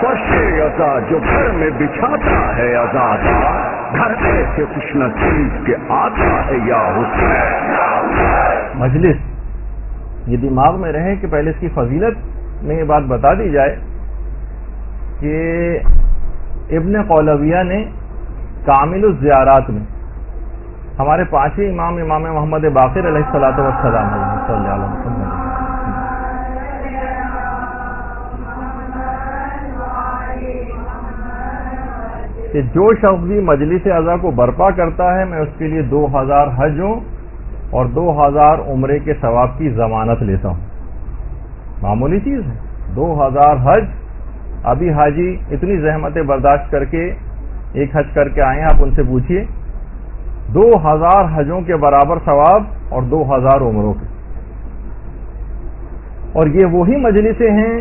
فرش عزا جو گھر میں بچھاتا ہے عزادہ، گھر ایسے خوش نصیب کے آتا ہے یا حسین۔ مجلس یہ دماغ میں رہے کہ پہلے اس کی فضیلت میں یہ بات بتا دی جائے کہ ابن قولویہ نے کامل الزیارات میں ہمارے پانچویں امام محمد باقر علیہ الصلوۃ والسلام صلی اللہ علیہ وسلم کہ جو شخص بھی مجلس عزا کو برپا کرتا ہے میں اس کے لیے 2000 حجوں اور 2000 عمرے کے ثواب کی ضمانت لیتا ہوں۔ معمولی چیز ہے 2000 حج۔ ابھی حاجی اتنی زحمتیں برداشت کر کے ایک حج کر کے آئے ہیں، آپ ان سے پوچھیے 2000 حجوں کے برابر ثواب اور 2000 عمروں کے۔ اور یہ وہی مجلسیں ہیں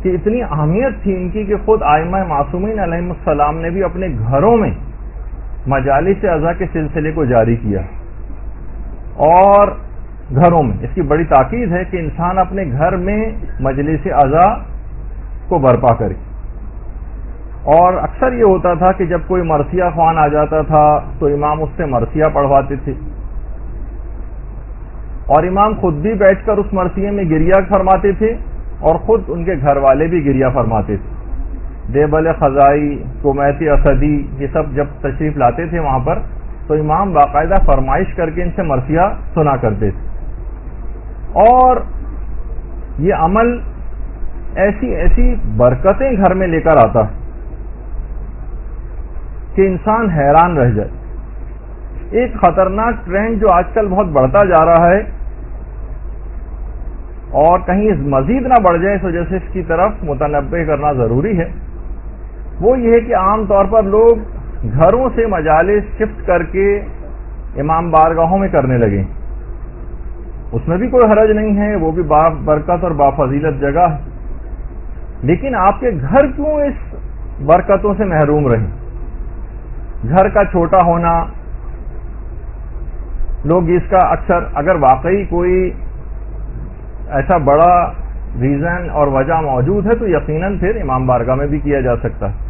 کہ اتنی اہمیت تھی ان کی کہ خود ائمہ معصومین علیہم السلام نے بھی اپنے گھروں میں مجالس عزا کے سلسلے کو جاری کیا، اور گھروں میں اس کی بڑی تاکید ہے کہ انسان اپنے گھر میں مجلس عزا کو برپا کرے۔ اور اکثر یہ ہوتا تھا کہ جب کوئی مرثیہ خوان آ جاتا تھا تو امام اس سے مرثیہ پڑھواتے تھے، اور امام خود بھی بیٹھ کر اس مرثیے میں گریہ فرماتے تھے اور خود ان کے گھر والے بھی گریہ فرماتے تھے۔ دیبل خزائی، کمیت اسدی یہ سب جب تشریف لاتے تھے وہاں پر تو امام باقاعدہ فرمائش کر کے ان سے مرثیہ سنا کرتے تھے۔ اور یہ عمل ایسی برکتیں گھر میں لے کر آتا ہے کہ انسان حیران رہ جائے۔ ایک خطرناک ٹرینڈ جو آج کل بہت بڑھتا جا رہا ہے اور کہیں مزید نہ بڑھ جائے اس وجہ سے اس کی طرف متنبہ کرنا ضروری ہے، وہ یہ ہے کہ عام طور پر لوگ گھروں سے مجالس شفٹ کر کے امام بارگاہوں میں کرنے لگے۔ اس میں بھی کوئی حرج نہیں ہے، وہ بھی برکت اور بافضیلت جگہ ہے، لیکن آپ کے گھر کیوں اس برکتوں سے محروم رہیں؟ گھر کا چھوٹا ہونا، لوگ اس کا اکثر اگر واقعی کوئی ایسا بڑا ریزن اور وجہ موجود ہے تو یقیناً پھر امام بارگاہ میں بھی کیا جا سکتا ہے،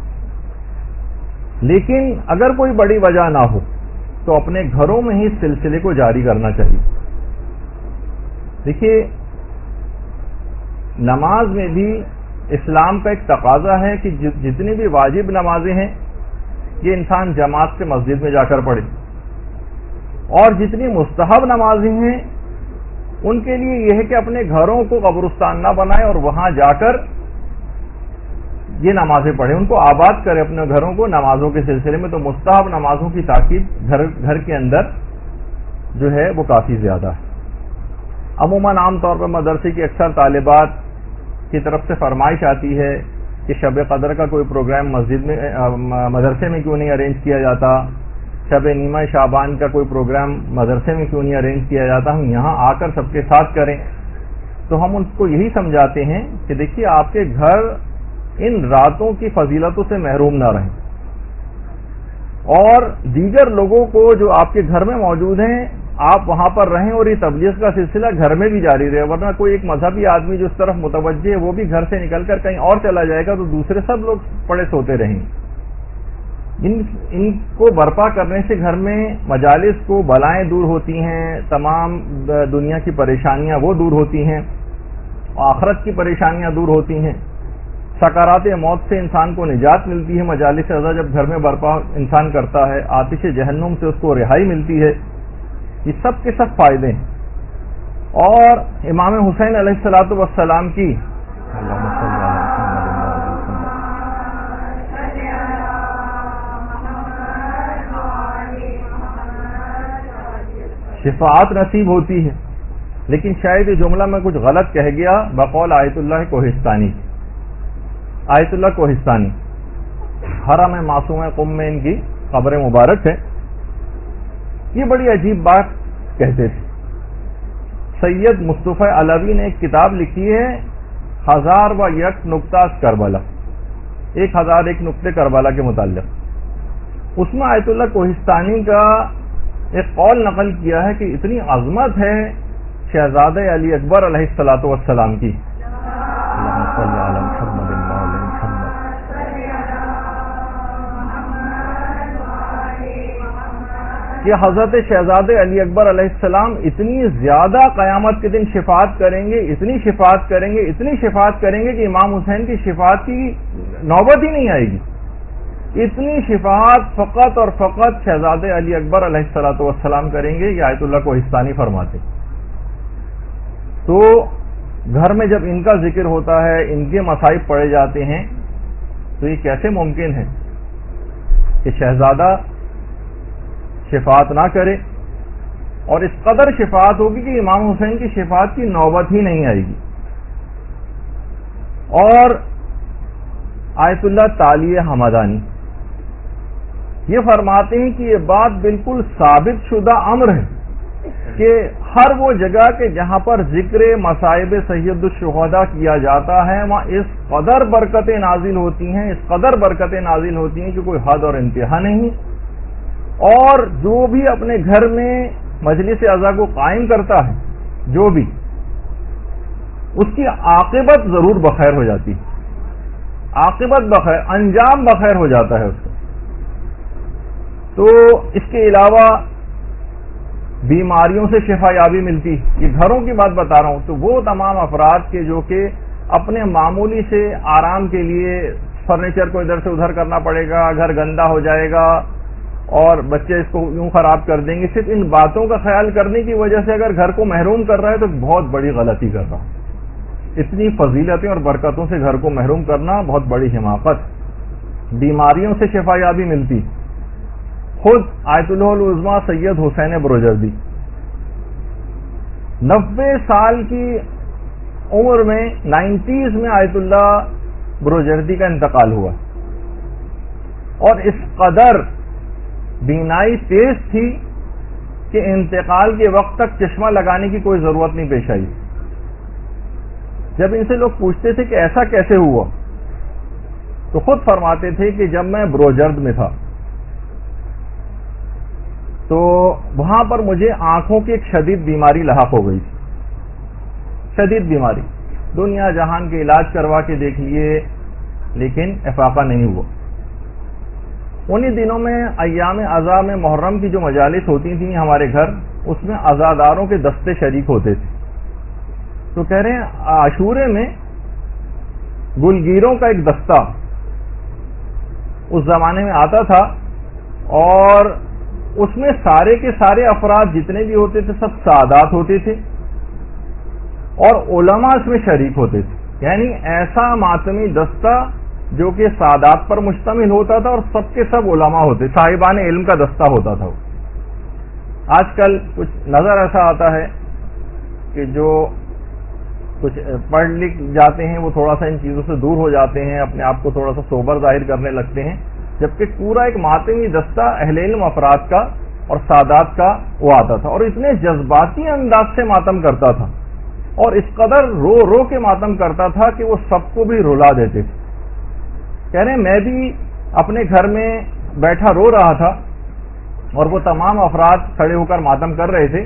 لیکن اگر کوئی بڑی وجہ نہ ہو تو اپنے گھروں میں ہی اس سلسلے کو جاری کرنا چاہیے۔ دیکھیے نماز میں بھی اسلام کا ایک تقاضا ہے کہ جتنی بھی واجب نمازیں ہیں یہ انسان جماعت سے مسجد میں جا کر پڑھے، اور جتنی مستحب نمازیں ہیں ان کے لیے یہ ہے کہ اپنے گھروں کو قبرستان نہ بنائے اور وہاں جا کر یہ نمازیں پڑھیں، ان کو آباد کرے اپنے گھروں کو نمازوں کے سلسلے میں۔ تو مستحب نمازوں کی تاکید گھر کے اندر جو ہے وہ کافی زیادہ ہے۔ عموماً عام طور پر مدرسے کی اکثر طالبات کی طرف سے فرمائش آتی ہے کہ شب قدر کا کوئی پروگرام مسجد میں مدرسے میں کیوں نہیں ارینج کیا جاتا، شب نیمہ شعبان کا کوئی پروگرام مدرسے میں کیوں نہیں ارینج کیا جاتا، ہم یہاں آ کر سب کے ساتھ کریں۔ تو ہم ان کو یہی سمجھاتے ہیں کہ دیکھیے آپ کے گھر ان راتوں کی فضیلتوں سے محروم نہ رہیں، اور دیگر لوگوں کو جو آپ کے گھر میں موجود ہیں آپ وہاں پر رہیں اور یہ تبلیغ کا سلسلہ گھر میں بھی جاری رہے، ورنہ کوئی ایک مذہبی آدمی جو اس طرف متوجہ ہے وہ بھی گھر سے نکل کر کہیں اور چلا جائے گا تو دوسرے سب لوگ پڑے سوتے رہیں گے۔ ان کو برپا کرنے سے گھر میں مجالس کو بلائیں دور ہوتی ہیں، تمام دنیا کی پریشانیاں وہ دور ہوتی ہیں، آخرت کی پریشانیاں دور ہوتی ہیں، سکرات موت سے انسان کو نجات ملتی ہے۔ مجالس عزا جب گھر میں برپا انسان کرتا ہے آتش جہنم سے اس کو رہائی ملتی ہے۔ یہ سب کے سب فائدے ہیں۔ اور امام حسین علیہ الصلوۃ والسلام کی شفاعت نصیب ہوتی ہے، لیکن شاید یہ جملہ میں کچھ غلط کہہ گیا بقول آیت اللہ کوہستانی۔ آیت اللہ کوہستانی حرم معصوم قم میں ان کی قبر مبارک ہے۔ یہ بڑی عجیب بات کہتے تھے۔ سید مصطفی علوی نے ایک کتاب لکھی ہے 1001 نکتہ کربلا، 1001 نکتے کربلا کے متعلق۔ اس میں آیت اللہ کوہستانی کا ایک قول نقل کیا ہے کہ اتنی عظمت ہے شہزادہ علی اکبر علیہ الصلوۃ والسلام کی، کہ حضرت شہزادے علی اکبر علیہ السلام اتنی زیادہ قیامت کے دن شفاعت کریں گے، اتنی شفاعت کریں گے، اتنی شفاعت کریں گے کہ امام حسین کی شفاعت کی نوبت ہی نہیں آئے گی. اتنی شفاعت فقط اور فقط شہزادے علی اکبر علیہ السلام کریں گے. یہ آیت اللہ کوہستانی فرماتے. تو گھر میں جب ان کا ذکر ہوتا ہے، ان کے مصائب پڑے جاتے ہیں، تو یہ کیسے ممکن ہے کہ شہزادہ شفاعت نہ کرے؟ اور اس قدر شفاعت ہوگی کہ امام حسین کی شفاعت کی نوبت ہی نہیں آئے گی. اور آیت اللہ تعالی حمدانی یہ فرماتے ہیں کہ یہ بات بالکل ثابت شدہ امر ہے کہ ہر وہ جگہ کہ جہاں پر ذکر مصائب سید الشہداء کیا جاتا ہے وہاں اس قدر برکتیں نازل ہوتی ہیں، اس قدر برکتیں نازل ہوتی ہیں کہ کوئی حد اور انتہا نہیں. اور جو بھی اپنے گھر میں مجلس عزا کو قائم کرتا ہے، جو بھی، اس کی عاقبت ضرور بخیر ہو جاتی ہے. عاقبت بخیر، انجام بخیر ہو جاتا ہے اس کا. تو اس کے علاوہ بیماریوں سے شفا یابی ملتی. یہ گھروں کی بات بتا رہا ہوں. تو وہ تمام افراد کے جو کہ اپنے معمولی سے آرام کے لیے فرنیچر کو ادھر سے ادھر کرنا پڑے گا، گھر گندا ہو جائے گا اور بچے اس کو یوں خراب کر دیں گے، صرف ان باتوں کا خیال کرنے کی وجہ سے اگر گھر کو محروم کر رہا ہے تو بہت بڑی غلطی کر رہا ہے. اتنی فضیلتیں اور برکتوں سے گھر کو محروم کرنا بہت بڑی حماقت. بیماریوں سے شفا یابی ملتی. خود آیت اللہ العظمیٰ سید حسین بروجردی 90 سال کی عمر میں 90s میں آیت اللہ بروجردی کا انتقال ہوا. اور اس قدر بینائی تیز تھی کہ انتقال کے وقت تک چشمہ لگانے کی کوئی ضرورت نہیں پیش آئی. جب ان سے لوگ پوچھتے تھے کہ ایسا کیسے ہوا تو خود فرماتے تھے کہ جب میں بروجرد میں تھا تو وہاں پر مجھے آنکھوں کی ایک شدید بیماری لاحق ہو گئی تھی. شدید بیماری، دنیا جہان کے علاج کروا کے دیکھ لیے لیکن افاقہ نہیں ہوا. انہی دنوں میں ایام عزا میں محرم کی جو مجالس ہوتی تھیں ہمارے گھر، اس میں عزاداروں کے دستے شریک ہوتے تھے. تو کہہ رہے ہیں عاشورے میں گلگیروں کا ایک دستہ اس زمانے میں آتا تھا اور اس میں سارے کے سارے افراد جتنے بھی ہوتے تھے سب سادات ہوتے تھے اور علماء اس میں شریک ہوتے تھے. یعنی ایسا ماتمی دستہ جو کہ سادات پر مشتمل ہوتا تھا اور سب کے سب علماء ہوتے، صاحبان علم کا دستہ ہوتا تھا. آج کل کچھ نظر ایسا آتا ہے کہ جو کچھ پڑھ لکھ جاتے ہیں وہ تھوڑا سا ان چیزوں سے دور ہو جاتے ہیں، اپنے آپ کو تھوڑا سا سوبر ظاہر کرنے لگتے ہیں، جبکہ پورا ایک ماتمی دستہ اہل علم افراد کا اور سادات کا وہ آتا تھا اور اتنے جذباتی انداز سے ماتم کرتا تھا اور اس قدر رو رو کے ماتم کرتا تھا کہ وہ سب کو بھی رلا دیتے تھے. کہہ رہے ہیں میں بھی اپنے گھر میں بیٹھا رو رہا تھا اور وہ تمام افراد کھڑے ہو کر ماتم کر رہے تھے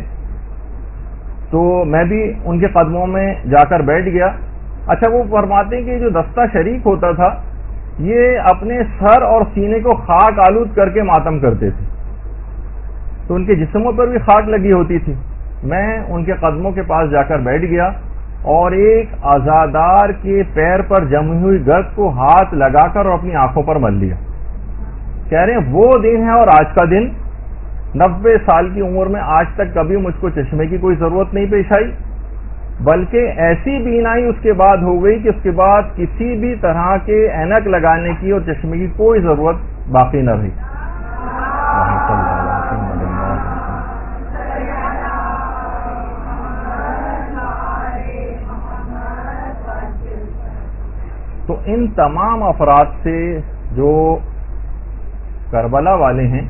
تو میں بھی ان کے قدموں میں جا کر بیٹھ گیا. اچھا وہ فرماتے ہیں کہ جو دستہ شریک ہوتا تھا یہ اپنے سر اور سینے کو خاک آلود کر کے ماتم کرتے تھے تو ان کے جسموں پر بھی خاک لگی ہوتی تھی. میں ان کے قدموں کے پاس جا کر بیٹھ گیا اور ایک عزادار کے پیر پر جمی ہوئی گرد کو ہاتھ لگا کر اور اپنی آنکھوں پر مل لیا. کہہ رہے ہیں وہ دن ہے اور آج کا دن 90 سال کی عمر میں آج تک کبھی مجھ کو چشمے کی کوئی ضرورت نہیں پیش آئی، بلکہ ایسی بینائی اس کے بعد ہو گئی کہ اس کے بعد کسی بھی طرح کے اینک لگانے کی اور چشمے کی کوئی ضرورت باقی نہ رہی. تو ان تمام افراد سے جو کربلا والے ہیں،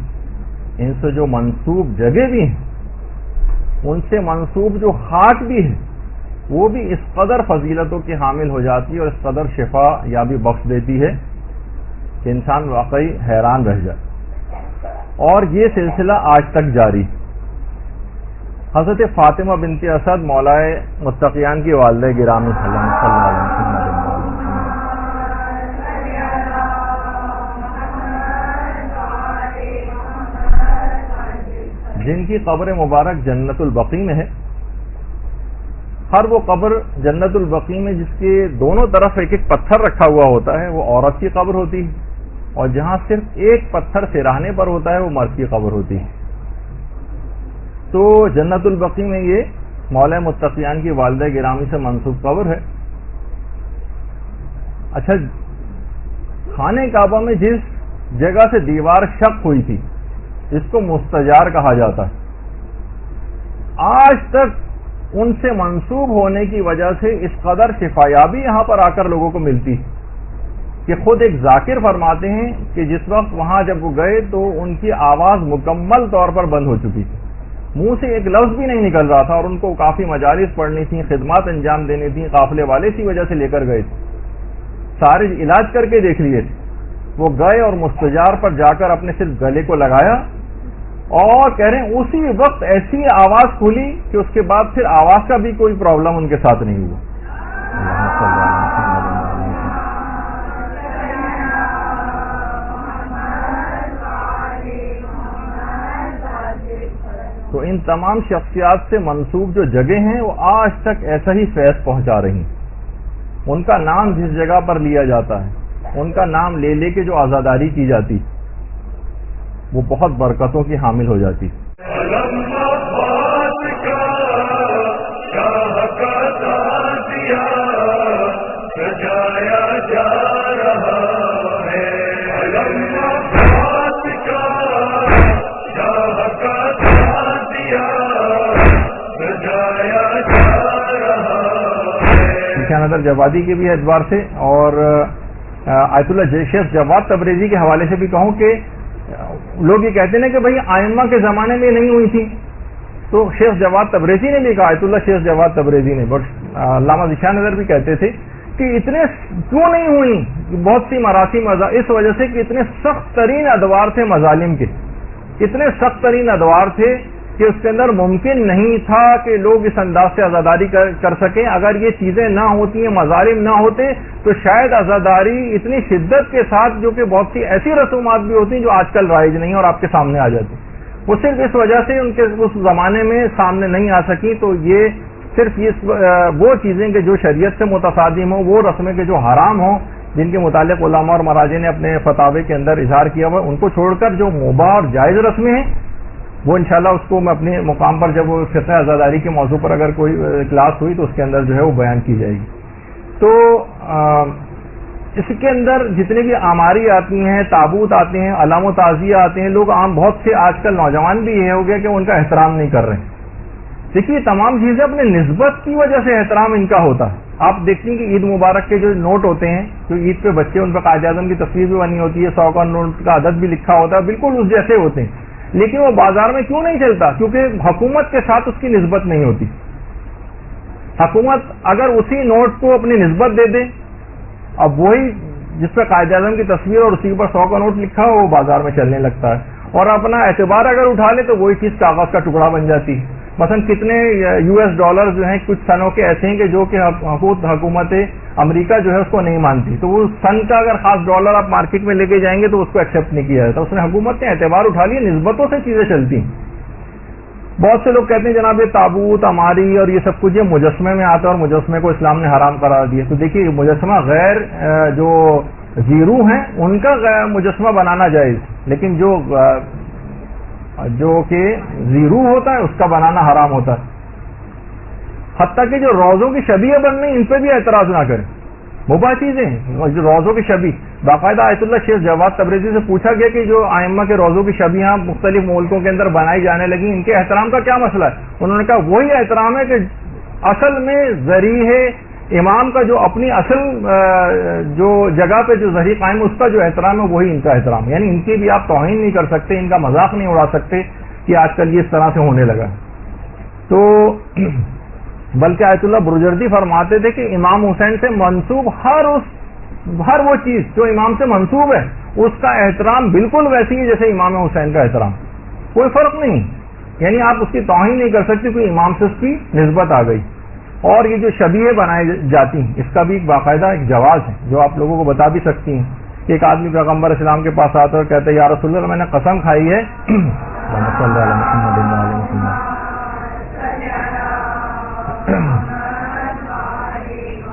ان سے جو منسوب جگہ بھی ہیں، ان سے منسوب جو خاک بھی ہے، وہ بھی اس قدر فضیلتوں کے حامل ہو جاتی ہے اور اس قدر شفا یا بھی بخش دیتی ہے کہ انسان واقعی حیران رہ جائے. اور یہ سلسلہ آج تک جاری. حضرت فاطمہ بنت اسد مولائے متقیان کی والدہ گرامی صلی اللہ علیہ وسلم جن کی قبر مبارک جنت البقیع میں ہے. ہر وہ قبر جنت البقیع میں جس کے دونوں طرف ایک ایک پتھر رکھا ہوا ہوتا ہے وہ عورت کی قبر ہوتی ہے، اور جہاں صرف ایک پتھر سراہنے پر ہوتا ہے وہ مرد کی قبر ہوتی ہے. تو جنت البقیع میں یہ مولا متقیان کی والدہ گرامی سے منسوب قبر ہے. اچھا، خانہ کعبہ میں جس جگہ سے دیوار شق ہوئی تھی اس کو مستجار کہا جاتا ہے. آج تک ان سے منسوب ہونے کی وجہ سے اس قدر شفایابی یہاں پر آ کر لوگوں کو ملتی کہ خود ایک ذاکر فرماتے ہیں کہ جس وقت وہاں جب وہ گئے تو ان کی آواز مکمل طور پر بند ہو چکی تھی، منہ سے ایک لفظ بھی نہیں نکل رہا تھا، اور ان کو کافی مجالس پڑھنی تھیں، خدمات انجام دینی تھیں، قافلے والے اسی وجہ سے لے کر گئے تھے، سارے علاج کر کے دیکھ لیے تھے. وہ گئے اور مستجار پر جا کر اپنے صرف گلے کو لگایا، اور کہہ رہے ہیں اسی وقت ایسی آواز کھلی کہ اس کے بعد پھر آواز کا بھی کوئی پرابلم ان کے ساتھ نہیں ہوا. تو ان تمام شخصیات سے منسوب جو جگہ ہیں وہ آج تک ایسا ہی فیض پہنچا رہی ہیں. ان کا نام جس جگہ پر لیا جاتا ہے، ان کا نام لے لے کے جو عزاداری کی جاتی وہ بہت برکتوں کی حامل ہو جاتی. نظر جوادی کے بھی اعتبار سے اور آیت اللہ شیخ جواد تبریزی کے حوالے سے بھی کہوں کہ لوگ یہ کہتے ہیں کہ بھئی آئمہ کے زمانے میں نہیں ہوئی تھی، تو شیخ جواد تبریزی نے بھی کہا، آیت اللہ شیخ جواد تبریزی نے، بٹ علامہ ذیشان نظر بھی کہتے تھے کہ اتنے کیوں نہیں ہوئی بہت سی مراسم اس وجہ سے کہ اتنے سخت ترین ادوار تھے مظالم کے، اتنے سخت ترین ادوار تھے کہ اس کے اندر ممکن نہیں تھا کہ لوگ اس انداز سے عزاداری کر سکیں. اگر یہ چیزیں نہ ہوتی ہیں، مظالم نہ ہوتے، تو شاید عزاداری اتنی شدت کے ساتھ، جو کہ بہت سی ایسی رسومات بھی ہوتی ہیں جو آج کل رائج نہیں اور آپ کے سامنے آ جاتی، وہ صرف اس وجہ سے ان کے اس زمانے میں سامنے نہیں آ سکی. تو یہ صرف وہ چیزیں کہ جو شریعت سے متصادم ہوں، وہ رسمیں کہ جو حرام ہوں، جن کے متعلق علماء اور مراجع نے اپنے فتاوے کے اندر اظہار کیا ہوا، ان کو چھوڑ کر جو مباح اور جائز رسمیں ہیں وہ انشاءاللہ اس کو میں اپنے مقام پر جب فقہ عزاداری کے موضوع پر اگر کوئی کلاس ہوئی تو اس کے اندر جو ہے وہ بیان کی جائے گی. تو اس کے اندر جتنے بھی آماری آتی ہیں، تابوت آتے ہیں، علام و تعزیہ آتے ہیں، لوگ عام بہت سے آج کل نوجوان بھی یہ ہو گیا کہ ان کا احترام نہیں کر رہے ہیں. دیکھیے تمام چیزیں اپنے نسبت کی وجہ سے احترام ان کا ہوتا ہے. آپ دیکھیں کہ عید مبارک کے جو نوٹ ہوتے ہیں، جو عید پہ بچے ان پہ قائد اعظم کی تصویر بھی بنی ہوتی ہے، 100 کا نوٹ کا عدد بھی لکھا ہوتا ہے، بالکل اس جیسے ہوتے ہیں، لیکن وہ بازار میں کیوں نہیں چلتا؟ کیونکہ حکومت کے ساتھ اس کی نسبت نہیں ہوتی. حکومت اگر اسی نوٹ کو اپنی نسبت دے دے، اب وہی جس پہ قائد اعظم کی تصویر اور اسی پر 100 کا نوٹ لکھا ہو وہ بازار میں چلنے لگتا ہے، اور اپنا اعتبار اگر اٹھا لے تو وہی چیز کاغذ کا ٹکڑا بن جاتی ہے. مثلا کتنے US ڈالر جو ہیں کچھ سنوں کے ایسے ہیں کہ جو کہ حکومت امریکہ جو ہے اس کو نہیں مانتی، تو وہ سن کا اگر خاص ڈالر آپ مارکیٹ میں لے کے جائیں گے تو اس کو ایکسیپٹ نہیں کیا جاتا. اس نے حکومت نے اعتبار اٹھا لیا، نسبتوں سے چیزیں چلتی ہیں. بہت سے لوگ کہتے ہیں جناب یہ تابوت، اماری اور یہ سب کچھ یہ مجسمے میں آتا ہے اور مجسمے کو اسلام نے حرام قرار دیا. تو دیکھیے مجسمہ غیر جو زیرو ہیں ان کا مجسمہ بنانا جائز، لیکن جو کہ زیرو ہوتا ہے اس کا بنانا حرام ہوتا ہے. حتیٰ کہ جو روزوں کی شبیہ بن رہی ان پہ بھی اعتراض نہ کریں، مباح چیزیں ہیں. جو روزوں کی شبیہ باقاعدہ آیت اللہ شیخ جواد تبریزی سے پوچھا گیا کہ جو ائمہ کے روزوں کی شبیہ مختلف ملکوں کے اندر بنائی جانے لگی، ان کے احترام کا کیا مسئلہ ہے؟ انہوں نے کہا وہی احترام ہے کہ اصل میں ذریعہ امام کا جو اپنی اصل جو جگہ پہ جو ذریعہ قائم اس کا جو احترام ہے وہی ان کا احترام ہے. یعنی ان کی بھی آپ توہین نہیں کر سکتے، ان کا مذاق نہیں اڑا سکتے کہ آج کل یہ اس طرح سے ہونے لگا. تو بلکہ آیت اللہ برجردی فرماتے تھے کہ امام حسین سے منسوب ہر وہ چیز جو امام سے منسوب ہے اس کا احترام بالکل ویسی ہے جیسے امام حسین کا احترام، کوئی فرق نہیں. یعنی آپ اس کی توہین نہیں کر سکتے کوئی امام سے اس کی نسبت آ گئی. اور یہ جو شبیہ بنائی جاتی ہیں اس کا بھی ایک باقاعدہ ایک جواز ہے جو آپ لوگوں کو بتا بھی سکتی ہیں. ایک آدمی پیغمبر اسلام کے پاس آتا ہے اور کہتا ہے یا رسول اللہ میں نے قسم کھائی ہے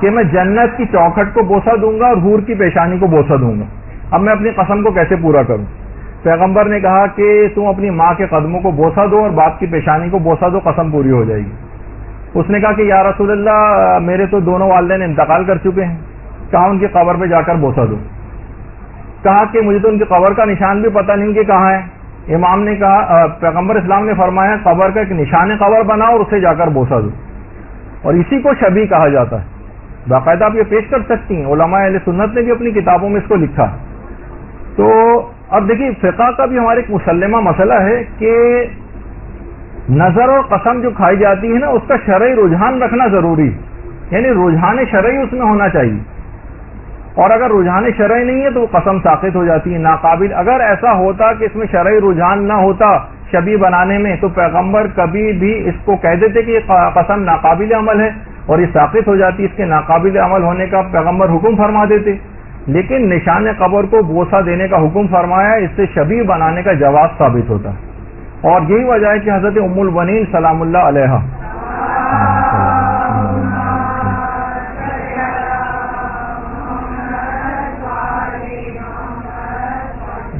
کہ میں جنت کی چوکھٹ کو بوسہ دوں گا اور حور کی پیشانی کو بوسہ دوں گا. اب میں اپنی قسم کو کیسے پورا کروں؟ پیغمبر نے کہا کہ تم اپنی ماں کے قدموں کو بوسہ دو اور باپ کی پیشانی کو بوسہ دو، قسم پوری ہو جائے گی. اس نے کہا کہ یا رسول اللہ میرے تو دونوں والدین انتقال کر چکے ہیں. کہا ان کی قبر پہ جا کر بوسہ دو. کہا کہ مجھے تو ان کی قبر کا نشان بھی پتہ نہیں کہ کہاں ہے. امام نے کہا، پیغمبر اسلام نے فرمایا قبر کا ایک نشان قبر بناؤ اور اسے جا کر بوسہ دو. اور اسی کو شبیہ کہا جاتا ہے. باقاعدہ آپ یہ پیش کر سکتی ہیں، علماء اہل سنت نے بھی اپنی کتابوں میں اس کو لکھا. تو اب دیکھیے فقہ کا بھی ہمارے ایک مسلمہ مسئلہ ہے کہ نظر اور قسم جو کھائی جاتی ہے نا، اس کا شرعی رجحان رکھنا ضروری، یعنی رجحان شرعی اس میں ہونا چاہیے. اور اگر رجحان شرعی نہیں ہے تو وہ قسم ساقط ہو جاتی ہے، ناقابل. اگر ایسا ہوتا کہ اس میں شرعی رجحان نہ ہوتا شبیہ بنانے میں، تو پیغمبر کبھی بھی اس کو کہہ دیتے کہ یہ قسم ناقابل عمل ہے اور یہ ساقط ہو جاتی. اس کے ناقابل عمل ہونے کا پیغمبر حکم فرما دیتے، لیکن نشان قبر کو بوسہ دینے کا حکم فرمایا، اس سے شبیہ بنانے کا جواز ثابت ہوتا ہے. اور یہی وجہ ہے کہ حضرت ام البنین سلام اللہ علیہا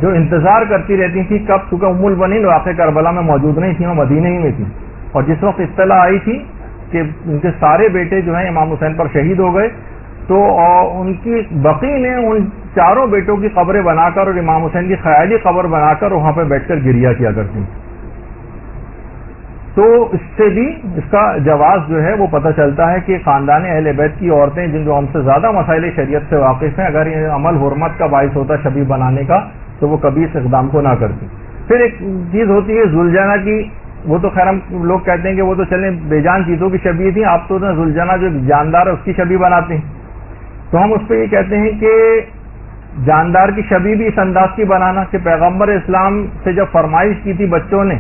جو انتظار کرتی رہتی تھی کب، چونکہ ام البنین واقع کربلا میں موجود نہیں تھی، وہ مدینہ ہی میں تھی. اور جس وقت اطلاع آئی تھی کہ ان کے سارے بیٹے جو ہیں امام حسین پر شہید ہو گئے، تو ان کی بقی نے ان چاروں بیٹوں کی قبریں بنا کر اور امام حسین کی خیالی قبر بنا کر وہاں پہ بیٹھ کر گریہ کیا کرتی. تو اس سے بھی اس کا جواز جو ہے وہ پتہ چلتا ہے کہ خاندان اہل بیت کی عورتیں جن جو ہم سے زیادہ مسائل شریعت سے واقف ہیں، اگر یہ عمل حرمت کا باعث ہوتا شبیہ بنانے کا تو وہ کبھی اس اقدام کو نہ کرتی. پھر ایک چیز ہوتی ہے ذوالجنہ کی، وہ تو خیر ہم لوگ کہتے ہیں کہ وہ تو چلیں بے جان چیزوں کی شبیہ تھی، آپ تو ذوالجنہ جو جاندار ہے اس کی شبیہ بناتے ہیں. تو ہم اس پہ یہ کہتے ہیں کہ جاندار کی شبیہ بھی اس انداز کی بنانا کہ پیغمبر اسلام سے جب فرمائش کی تھی بچوں نے،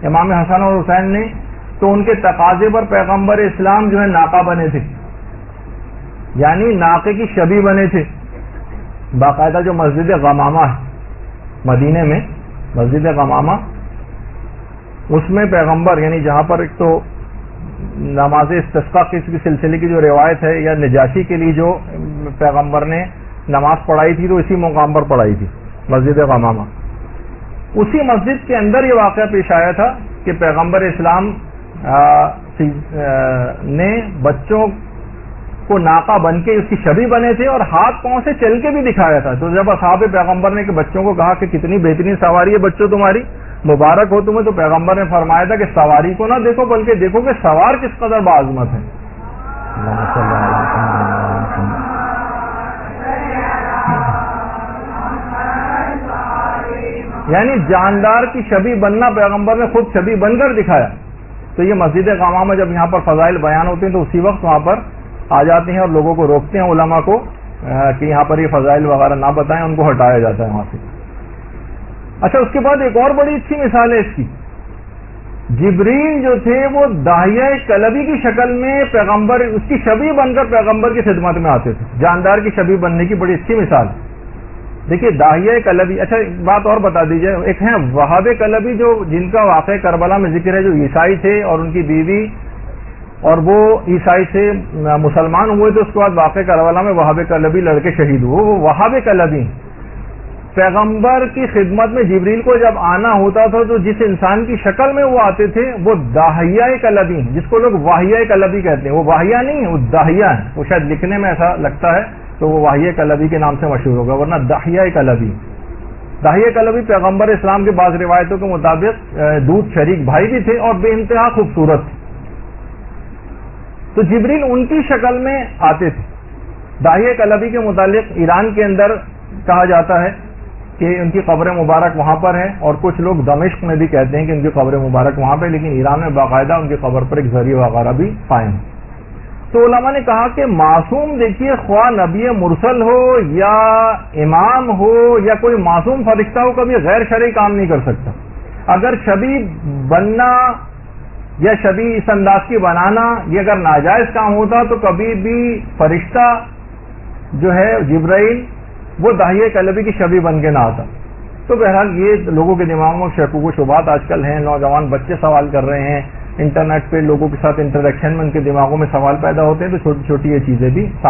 امام حسن اور حسین نے، تو ان کے تقاضے پر پیغمبر اسلام جو ہے ناقہ بنے تھے، یعنی ناقے کی شبیہ بنے تھے. باقاعدہ جو مسجد غمامہ ہے مدینے میں، مسجد غمامہ، اس میں پیغمبر یعنی جہاں پر ایک تو نماز استسقاء کے سلسلے کی جو روایت ہے، یا نجاشی کے لیے جو پیغمبر نے نماز پڑھائی تھی تو اسی مقام پر پڑھائی تھی، مسجد غمامہ. اسی مسجد کے اندر یہ واقعہ پیش آیا تھا کہ پیغمبر اسلام نے بچوں کو ناقہ بن کے اس کی شبیہ بنے تھے اور ہاتھ پاؤں سے چل کے بھی دکھایا تھا. تو جب اصحاب پیغمبر نے کہ بچوں کو کہا کہ کتنی بہترین سواری ہے بچوں تمہاری، مبارک ہو تمہیں، تو پیغمبر نے فرمایا تھا کہ سواری کو نہ دیکھو بلکہ دیکھو کہ سوار کس قدر باعظمت ہے. یعنی جاندار کی شبیہ بننا پیغمبر نے خود شبیہ بن کر دکھایا. تو یہ مسجد غمامہ جب یہاں پر فضائل بیان ہوتے ہیں تو اسی وقت وہاں پر آ جاتے ہیں اور لوگوں کو روکتے ہیں علماء کو کہ یہاں پر یہ فضائل وغیرہ نہ بتائیں، ان کو ہٹایا جاتا ہے وہاں سے. اچھا، اس کے بعد ایک اور بڑی اچھی مثال ہے اس کی. جبریل جو تھے وہ داہیہ کلبی کی شکل میں پیغمبر اس کی شبیہ بن کر پیغمبر کی خدمت میں آتے تھے. جاندار کی شبیہ بننے کی بڑی اچھی مثال. دیکھیے داہیہ کلبی، اچھا ایک بات اور بتا دیجئے، ایک ہیں وہاب کلبی جو جن کا واقعہ کربلا میں ذکر ہے، جو عیسائی تھے اور ان کی بیوی، اور وہ عیسائی سے مسلمان ہوئے تو اس کے بعد واقعہ کربلا میں وہاب کلبی لڑکے شہید ہوئے. وہ وہاب کلبی پیغمبر کی خدمت میں جبریل کو جب آنا ہوتا تھا تو جس انسان کی شکل میں وہ آتے تھے وہ داہیہ کلبی، جس کو لوگ واہیہ کلبی کہتے ہیں. وہ واہیہ نہیں ہے، وہ داہیہ ہے. وہ شاید لکھنے میں ایسا لگتا ہے تو وہ واہیہ کلبی کے نام سے مشہور ہوگا، ورنہ داہیہ کلبی. داہیہ کلبی پیغمبر اسلام کے بعض روایتوں کے مطابق دودھ شریک بھائی بھی تھے اور بے انتہا خوبصورت تھے. تو جبریل ان کی شکل میں آتے تھے. داہیہ کلبی کے متعلق ایران کے اندر کہا جاتا ہے کہ ان کی قبر مبارک وہاں پر ہے، اور کچھ لوگ دمشق میں بھی کہتے ہیں کہ ان کی قبر مبارک وہاں پہ، لیکن ایران میں باقاعدہ ان کی قبر پر ایک ذریعہ وغیرہ بھی قائم ہے. تو علماء نے کہا کہ معصوم دیکھیے خواہ نبی مرسل ہو یا امام ہو یا کوئی معصوم فرشتہ ہو، کبھی غیر شرعی کام نہیں کر سکتا. اگر شبیہ بننا یا شبیہ اس انداز کی بنانا یہ اگر ناجائز کام ہوتا تو کبھی بھی فرشتہ جو ہے جبرائیل وہ داہیہ کلبی کی شبیہ بن کے نہ آتا. تو بہرحال یہ لوگوں کے دماغوں میں شکوک و شبہات آج کل ہیں. نوجوان بچے سوال کر رہے ہیں, انٹرنیٹ پہ لوگوں کے ساتھ انٹریکشن میں ان کے دماغوں میں سوال پیدا ہوتے ہیں, تو چھوٹی چھوٹی یہ چیزیں بھی سامنے